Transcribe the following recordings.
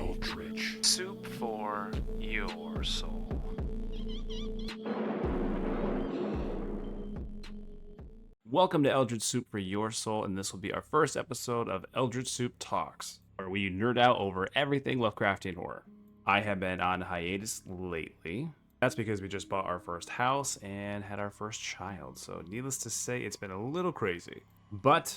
Eldritch Soup for your soul. Welcome to Eldritch Soup for your soul, and this will be our first episode of Eldritch Soup Talks, where we nerd out over everything Lovecraftian horror. I have been on hiatus lately. That's because we just bought our first house and had our first child, so needless to say, it's been a little crazy. But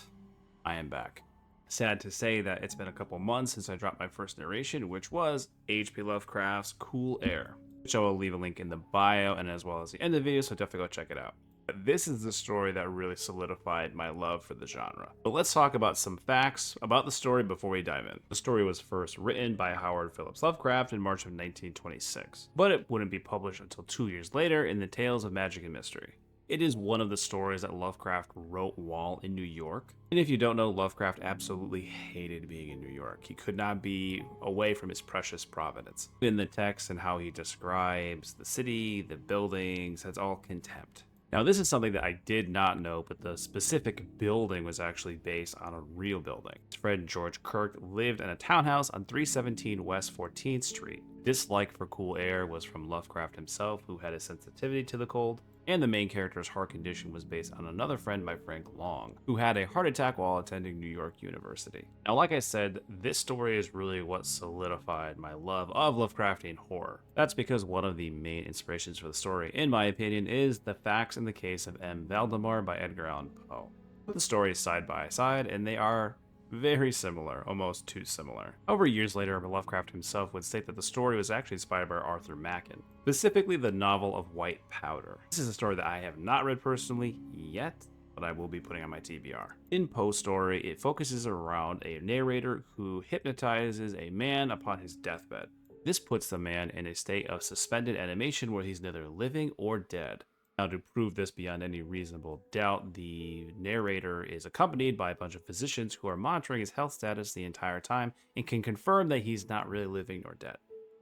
I am back. Sad to say that it's been a couple months since I dropped my first narration, which was H.P. Lovecraft's Cool Air, which I will leave a link in the bio and as well as the end of the video, so definitely go check it out. But this is the story that really solidified my love for the genre. But let's talk about some facts about the story before we dive in. The story was first written by Howard Phillips Lovecraft in March of 1926, but it wouldn't be published until 2 years later in the Tales of Magic and Mystery. It is one of the stories that Lovecraft wrote while in New York. And if you don't know, Lovecraft absolutely hated being in New York. He could not be away from his precious Providence. In the text and how he describes the city, the buildings, it's all contempt. Now, this is something that I did not know, but the specific building was actually based on a real building. His friend George Kirk lived in a townhouse on 317 West 14th Street. Dislike for cool air was from Lovecraft himself, who had a sensitivity to the cold, and the main character's heart condition was based on another friend by Frank Long, who had a heart attack while attending New York University. Now, like I said, this story is really what solidified my love of Lovecraftian horror. That's because one of the main inspirations for the story, in my opinion, is The Facts in the Case of M. Valdemar by Edgar Allan Poe. Put the stories side by side, and they are very similar, almost too similar. However, years later, Lovecraft himself would state that the story was actually inspired by Arthur Machen, specifically the novel of White Powder. This is a story that I have not read personally yet, but I will be putting on my TBR. In Poe's story, it focuses around a narrator who hypnotizes a man upon his deathbed. This puts the man in a state of suspended animation where he's neither living or dead. Now, to prove this beyond any reasonable doubt, the narrator is accompanied by a bunch of physicians who are monitoring his health status the entire time and can confirm that he's not really living nor dead.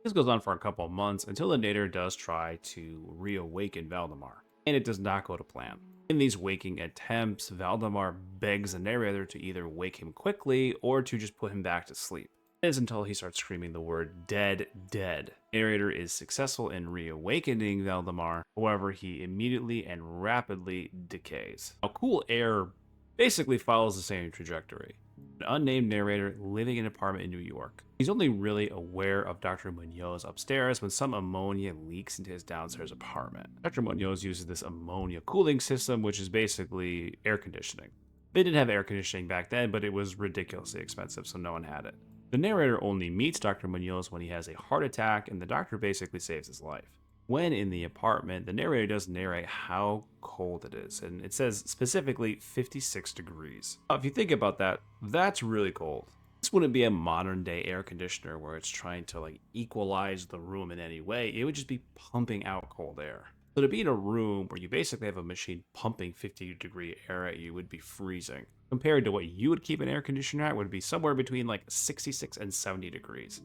This goes on for a couple of months until the narrator does try to reawaken Valdemar, and it does not go to plan. In these waking attempts, Valdemar begs the narrator to either wake him quickly or to just put him back to sleep. It is until he starts screaming the word dead, dead. Narrator is successful in reawakening Valdemar, however, he immediately and rapidly decays. Now, Cool Air basically follows the same trajectory. An unnamed narrator living in an apartment in New York. He's only really aware of Dr. Munoz upstairs when some ammonia leaks into his downstairs apartment. Dr. Munoz uses this ammonia cooling system, which is basically air conditioning. They didn't have air conditioning back then, but it was ridiculously expensive, so no one had it. The narrator only meets Dr. Munoz when he has a heart attack, and the doctor basically saves his life. When in the apartment, the narrator does narrate how cold it is, and it says specifically 56 degrees. Now, if you think about that, that's really cold. This wouldn't be a modern day air conditioner where it's trying to equalize the room in any way. It would just be pumping out cold air. So to be in a room where you basically have a machine pumping 50-degree air at you would be freezing. Compared to what you would keep an air conditioner at would be somewhere between 66 and 70 degrees.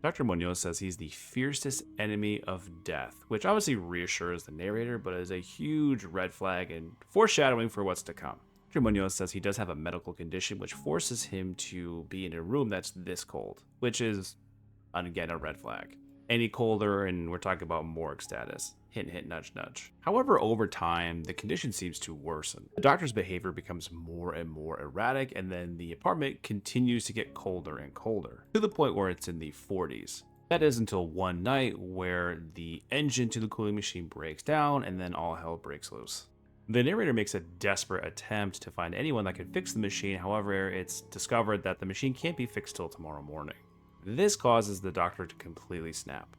Dr. Munoz says he's the fiercest enemy of death, which obviously reassures the narrator, but is a huge red flag and foreshadowing for what's to come. Dr. Munoz says he does have a medical condition which forces him to be in a room that's this cold, which is, again, a red flag. Any colder, and we're talking about morgue status. Hint, hint, nudge, nudge. However, over time, the condition seems to worsen. The doctor's behavior becomes more and more erratic, and then the apartment continues to get colder and colder, to the point where it's in the 40s. That is until one night where the engine to the cooling machine breaks down, and then all hell breaks loose. The narrator makes a desperate attempt to find anyone that can fix the machine, however, it's discovered that the machine can't be fixed till tomorrow morning. This causes the doctor to completely snap.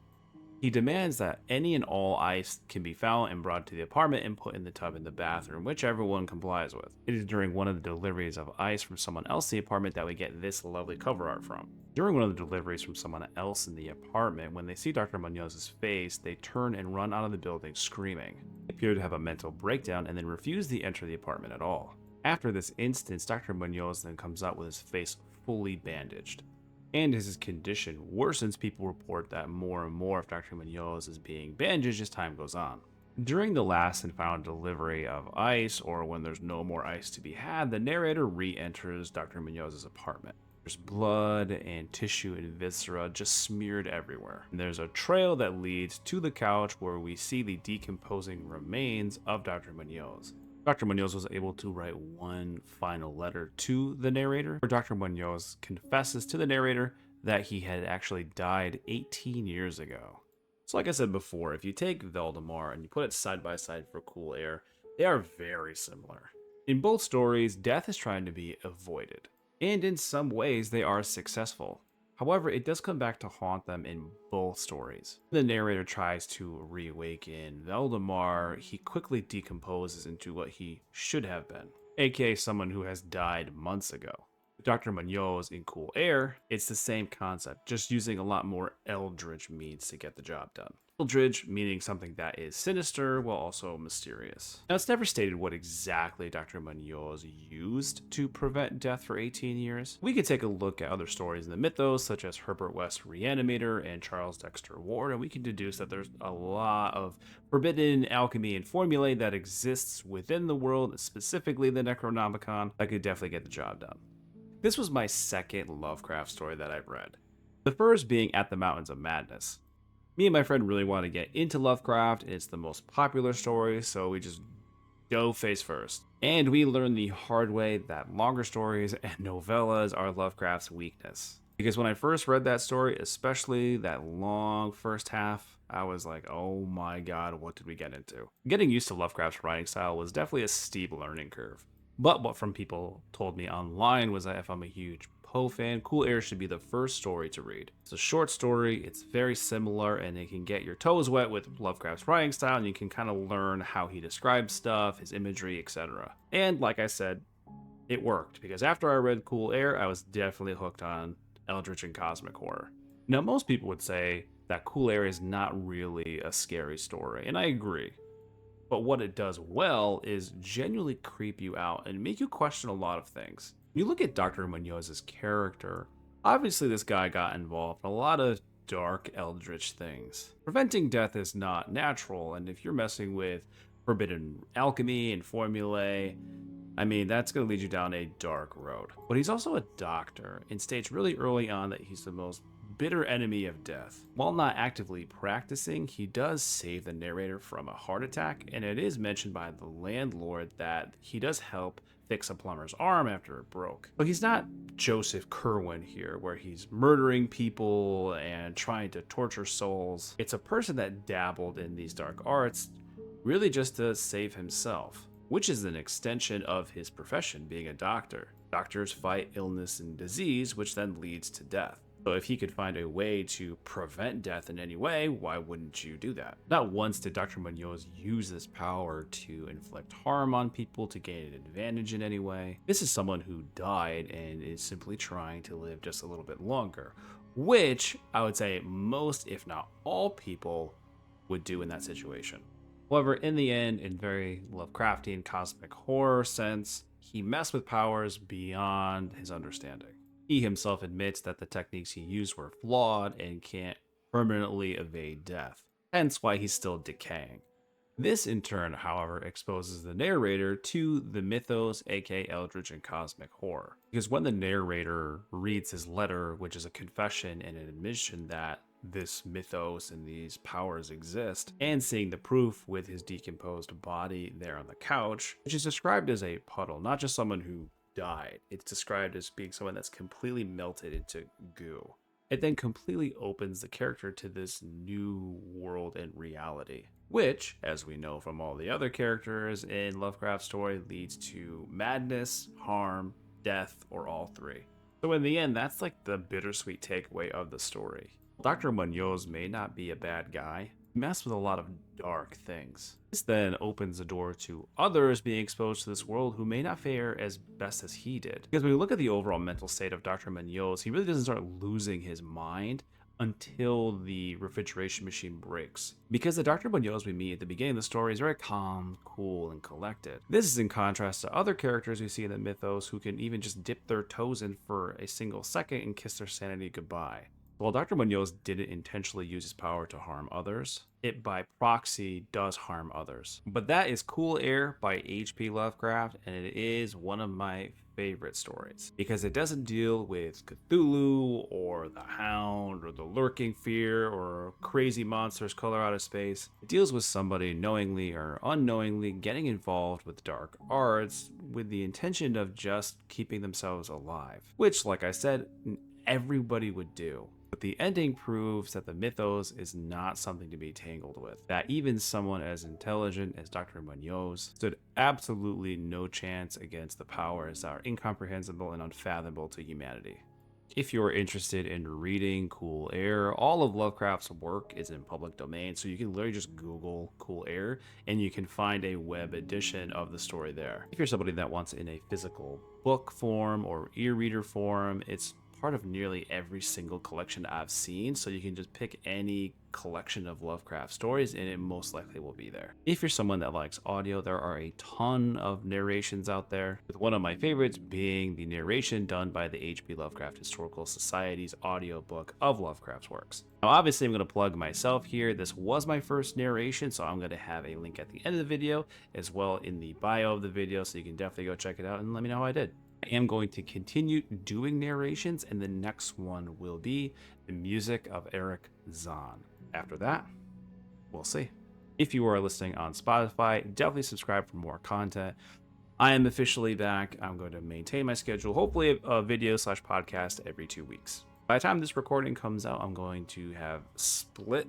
He demands that any and all ice can be found and brought to the apartment and put in the tub in the bathroom, which everyone complies with. It is during one of the deliveries of ice from someone else in the apartment that we get this lovely cover art from. During one of the deliveries from someone else in the apartment, when they see Dr. Munoz's face, they turn and run out of the building screaming. They appear to have a mental breakdown and then refuse to enter the apartment at all. After this instance, Dr. Munoz then comes out with his face fully bandaged. And as his condition worsens, people report that more and more of Dr. Munoz is being bandaged as time goes on. During the last and final delivery of ice, or when there's no more ice to be had, the narrator re-enters Dr. Munoz's apartment. There's blood and tissue and viscera just smeared everywhere. And there's a trail that leads to the couch where we see the decomposing remains of Dr. Munoz. Dr. Munoz was able to write one final letter to the narrator, where Dr. Munoz confesses to the narrator that he had actually died 18 years ago. So like I said before, if you take Veldemar and you put it side by side for Cool Air, they are very similar. In both stories, death is trying to be avoided, and in some ways they are successful. However, it does come back to haunt them in both stories. The narrator tries to reawaken Veldemar, he quickly decomposes into what he should have been, aka someone who has died months ago. Dr. Munoz in Cool Air, it's the same concept, just using a lot more Eldritch means to get the job done. Eldritch meaning something that is sinister while also mysterious. Now, it's never stated what exactly Dr. Munoz used to prevent death for 18 years. We could take a look at other stories in the mythos, such as Herbert West Reanimator and Charles Dexter Ward, and we can deduce that there's a lot of forbidden alchemy and formulae that exists within the world, specifically the Necronomicon, that could definitely get the job done. This was my second Lovecraft story that I've read. The first being At the Mountains of Madness. Me and my friend really want to get into Lovecraft, and it's the most popular story, so we just go face first. And we learned the hard way that longer stories and novellas are Lovecraft's weakness. Because when I first read that story, especially that long first half, I was like, oh my god, what did we get into? Getting used to Lovecraft's writing style was definitely a steep learning curve. But what from people told me online was that if I'm a huge Poe fan, Cool Air should be the first story to read. It's a short story, it's very similar, and it can get your toes wet with Lovecraft's writing style, and you can kind of learn how he describes stuff, his imagery, etc. And like I said, it worked, because after I read Cool Air, I was definitely hooked on Eldritch and cosmic horror. Now, most people would say that Cool Air is not really a scary story, and I agree. But what it does well is genuinely creep you out and make you question a lot of things. When you look at Dr. Munoz's character, obviously this guy got involved in a lot of dark eldritch things. Preventing death is not natural, and if you're messing with forbidden alchemy and formulae, I mean, that's going to lead you down a dark road. But he's also a doctor and states really early on that he's the most bitter enemy of death. While not actively practicing, he does save the narrator from a heart attack, and it is mentioned by the landlord that he does help fix a plumber's arm after it broke. But he's not Joseph Kerwin here, where he's murdering people and trying to torture souls. It's a person that dabbled in these dark arts, really just to save himself, which is an extension of his profession, being a doctor. Doctors fight illness and disease, which then leads to death. So if he could find a way to prevent death in any way, why wouldn't you do that? Not once did Dr. Munoz use this power to inflict harm on people to gain an advantage in any way. This is someone who died and is simply trying to live just a little bit longer, which I would say most, if not all people, would do in that situation. However, in the end, in very Lovecraftian cosmic horror sense, he messed with powers beyond his understanding. He himself admits that the techniques he used were flawed and can't permanently evade death, hence why he's still decaying. This in turn, however, exposes the narrator to the mythos, aka Eldritch and cosmic horror. Because when the narrator reads his letter, which is a confession and an admission that this mythos and these powers exist, and seeing the proof with his decomposed body there on the couch, which is described as a puddle, not just someone who died. It's described as being someone that's completely melted into goo. It then completely opens the character to this new world and reality, which, as we know from all the other characters in Lovecraft's story, leads to madness, harm, death, or all three. So in the end, that's like the bittersweet takeaway of the story. Dr. Munoz may not be a bad guy, he messed with a lot of dark things. This then opens the door to others being exposed to this world who may not fare as best as he did. Because when we look at the overall mental state of Dr. Munoz, he really doesn't start losing his mind until the refrigeration machine breaks. Because the Dr. Munoz we meet at the beginning of the story is very calm, cool, and collected. This is in contrast to other characters we see in the mythos who can even just dip their toes in for a single second and kiss their sanity goodbye. While Dr. Munoz didn't intentionally use his power to harm others, it by proxy does harm others. But that is Cool Air by H.P. Lovecraft, and it is one of my favorite stories because it doesn't deal with Cthulhu or the Hound or the lurking fear or crazy monsters color out of space. It deals with somebody knowingly or unknowingly getting involved with dark arts with the intention of just keeping themselves alive, which, like I said, everybody would do. But the ending proves that the mythos is not something to be tangled with, that even someone as intelligent as Dr. Munoz stood absolutely no chance against the powers that are incomprehensible and unfathomable to humanity. If you're interested in reading Cool Air, all of Lovecraft's work is in public domain, so you can literally just Google Cool Air and you can find a web edition of the story there. If you're somebody that wants it in a physical book form or e-reader form, it's part of nearly every single collection I've seen, so you can just pick any collection of Lovecraft stories and it most likely will be there. If you're someone that likes audio, there are a ton of narrations out there, with one of my favorites being the narration done by the H.P. Lovecraft Historical Society's audiobook of Lovecraft's works. Now obviously I'm going to plug myself here. This was my first narration, so I'm going to have a link at the end of the video as well in the bio of the video, so you can definitely go check it out and let me know how I did. I am going to continue doing narrations, and the next one will be the music of Eric Zahn. After that, we'll see. If you are listening on Spotify, definitely subscribe for more content. I am officially back. I'm going to maintain my schedule, hopefully a video/podcast every 2 weeks. By the time this recording comes out, I'm going to have split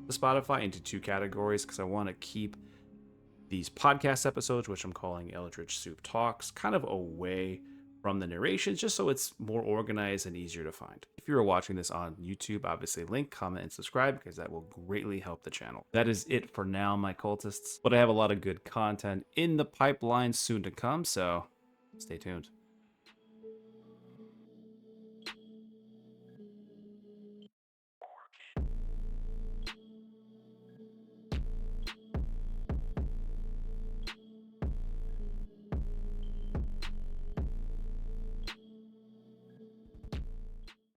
the Spotify into 2 categories because I want to keep these podcast episodes, which I'm calling Eldritch Soup Talks, kind of away from the narrations, just so it's more organized and easier to find. If you're watching this on YouTube, obviously link, comment, and subscribe because that will greatly help the channel. That is it for now, my cultists, but I have a lot of good content in the pipeline soon to come, so stay tuned.